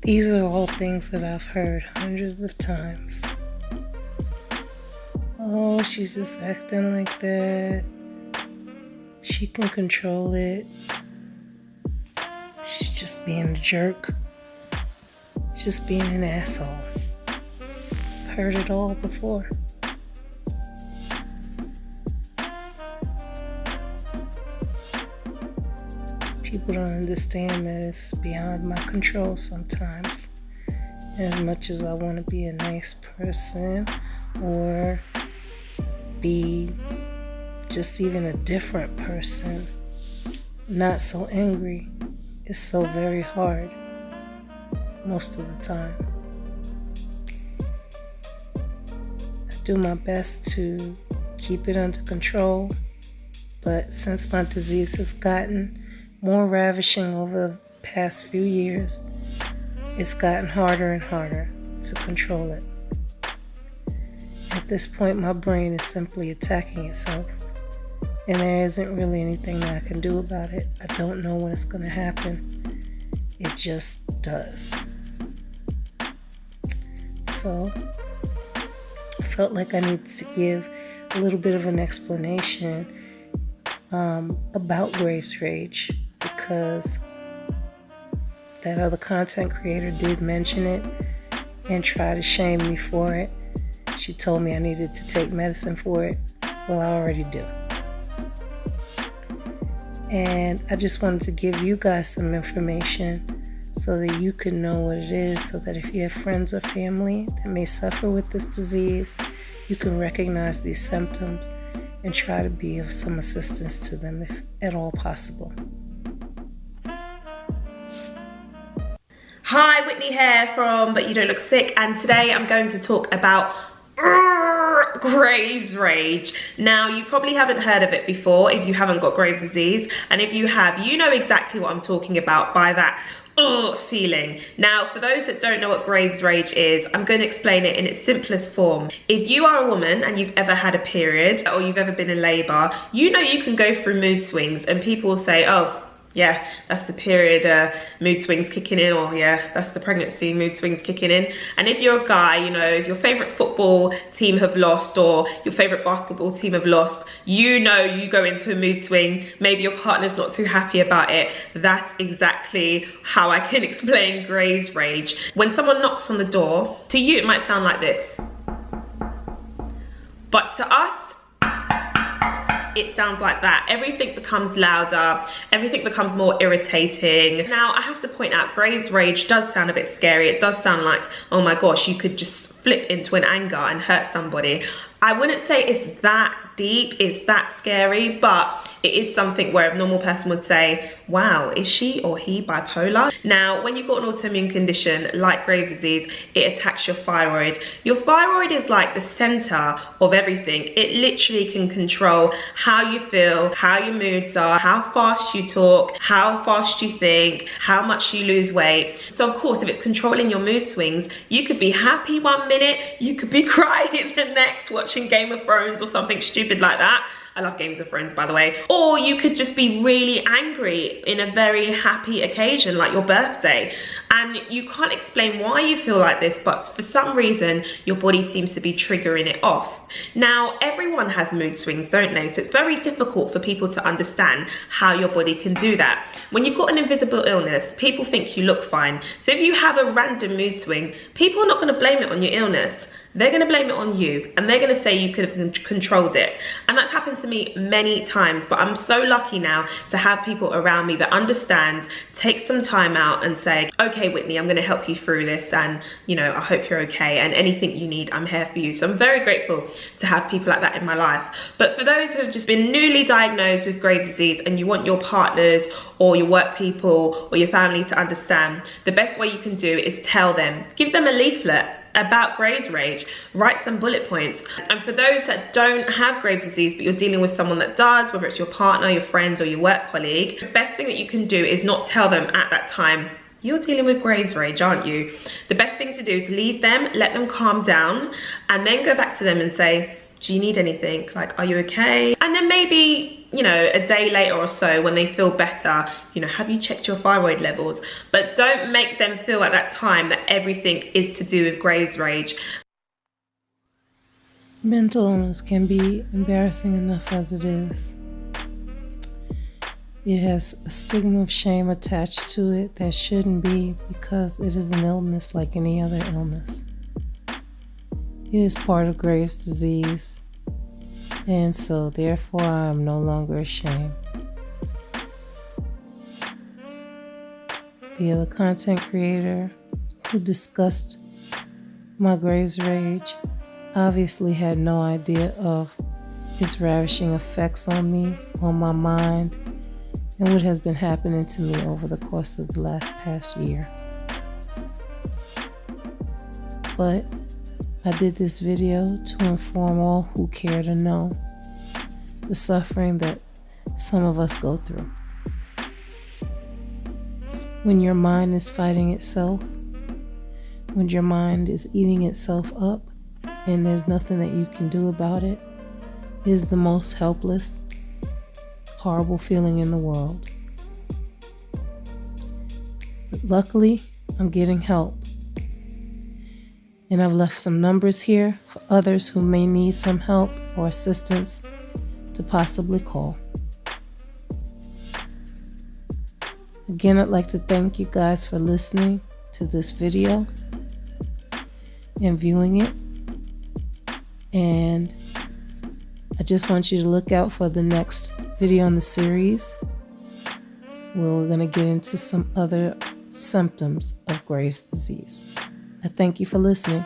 These are all things that I've heard hundreds of times. Oh, she's just acting like that. She can control it. She's just being a jerk. Just being an asshole. I've heard it all before. People don't understand that it's beyond my control sometimes. As much as I want to be a nice person or be just even a different person, not so angry, it's so very hard most of the time. I do my best to keep it under control, but since my disease has gotten more ravishing over the past few years, it's gotten harder and harder to control it. At this point, my brain is simply attacking itself, and there isn't really anything that I can do about it. I don't know when it's going to happen. It just does. So, I felt like I needed to give a little bit of an explanation about Graves' Rage, because that other content creator did mention it and try to shame me for it. She told me I needed to take medicine for it. Well, I already do. And I just wanted to give you guys some information so that you can know what it is, so that if you have friends or family that may suffer with this disease, you can recognize these symptoms and try to be of some assistance to them if at all possible. Hi, Whitney here from But You Don't Look Sick, and today I'm going to talk about Graves' Rage. Now, you probably haven't heard of it before if you haven't got Graves' disease, and if you have, you know exactly what I'm talking about by that feeling. Now, for those that don't know what Graves' Rage is, I'm going to explain it in its simplest form. If you are a woman and you've ever had a period or you've ever been in labor, you know you can go through mood swings, and people will say, oh, yeah, that's the period mood swings kicking in, or yeah, that's the pregnancy mood swings kicking in. And if you're a guy, you know, if your favorite football team have lost or your favorite basketball team have lost, you know you go into a mood swing, maybe your partner's not too happy about it. That's exactly how I can explain Graves' Rage. When someone knocks on the door, to you it might sound like this, but to us, it sounds like that. Everything becomes louder, everything becomes more irritating. Now, I have to point out, Graves' Rage does sound a bit scary. It does sound like, oh my gosh, you could just flip into an anger and hurt somebody. I wouldn't say it's that deep, it's that scary, but it is something where a normal person would say, wow, is she or he bipolar? Now, when you've got an autoimmune condition like Graves' disease, it attacks your thyroid. Your thyroid is like the center of everything. It literally can control how you feel, how your moods are, how fast you talk, how fast you think, how much you lose weight. So of course, if it's controlling your mood swings, you could be happy one minute, you could be crying the next, watching Game of Thrones or something stupid like that. I love Games of Thrones, by the way. Or you could just be really angry in a very happy occasion, like your birthday. And you can't explain why you feel like this, but for some reason, your body seems to be triggering it off. Now, everyone has mood swings, don't they? So it's very difficult for people to understand how your body can do that. When you've got an invisible illness, people think you look fine. So if you have a random mood swing, people are not going to blame it on your illness. they're going to blame it on you, and they're going to say you could have controlled it. And that's happened to me many times, but I'm so lucky now to have people around me that understand, take some time out and say, okay, Whitney, I'm going to help you through this, and you know, I hope you're okay, and anything you need, I'm here for you. So I'm very grateful to have people like that in my life. But for those who have just been newly diagnosed with Graves' disease and you want your partners or your work people or your family to understand, the best way you can do is tell them, give them a leaflet about Graves' rage, write some bullet points. And for those that don't have Graves' disease but you're dealing with someone that does, whether it's your partner, your friends, or your work colleague, the best thing that you can do is not tell them at that time, you're dealing with Graves' rage, aren't you? The best thing to do is leave them, let them calm down, and then go back to them and say, do you need anything? Like, are you okay? And then maybe, you know, a day later or so when they feel better, you know, have you checked your thyroid levels? But don't make them feel at that time that everything is to do with Graves' rage. Mental illness can be embarrassing enough as it is. It has a stigma of shame attached to it that shouldn't be, because it is an illness like any other illness. It is part of Graves' disease, and so therefore I am no longer ashamed. The other content creator who discussed my Graves' rage obviously had no idea of its ravishing effects on me, on my mind, and what has been happening to me over the course of the past year. But I did this video to inform all who care to know the suffering that some of us go through. When your mind is fighting itself, when your mind is eating itself up and there's nothing that you can do about it, is the most helpless, horrible feeling in the world. But luckily, I'm getting help. And I've left some numbers here for others who may need some help or assistance to possibly call. Again, I'd like to thank you guys for listening to this video and viewing it. And I just want you to look out for the next video in the series where we're going to get into some other symptoms of Graves' disease. I thank you for listening.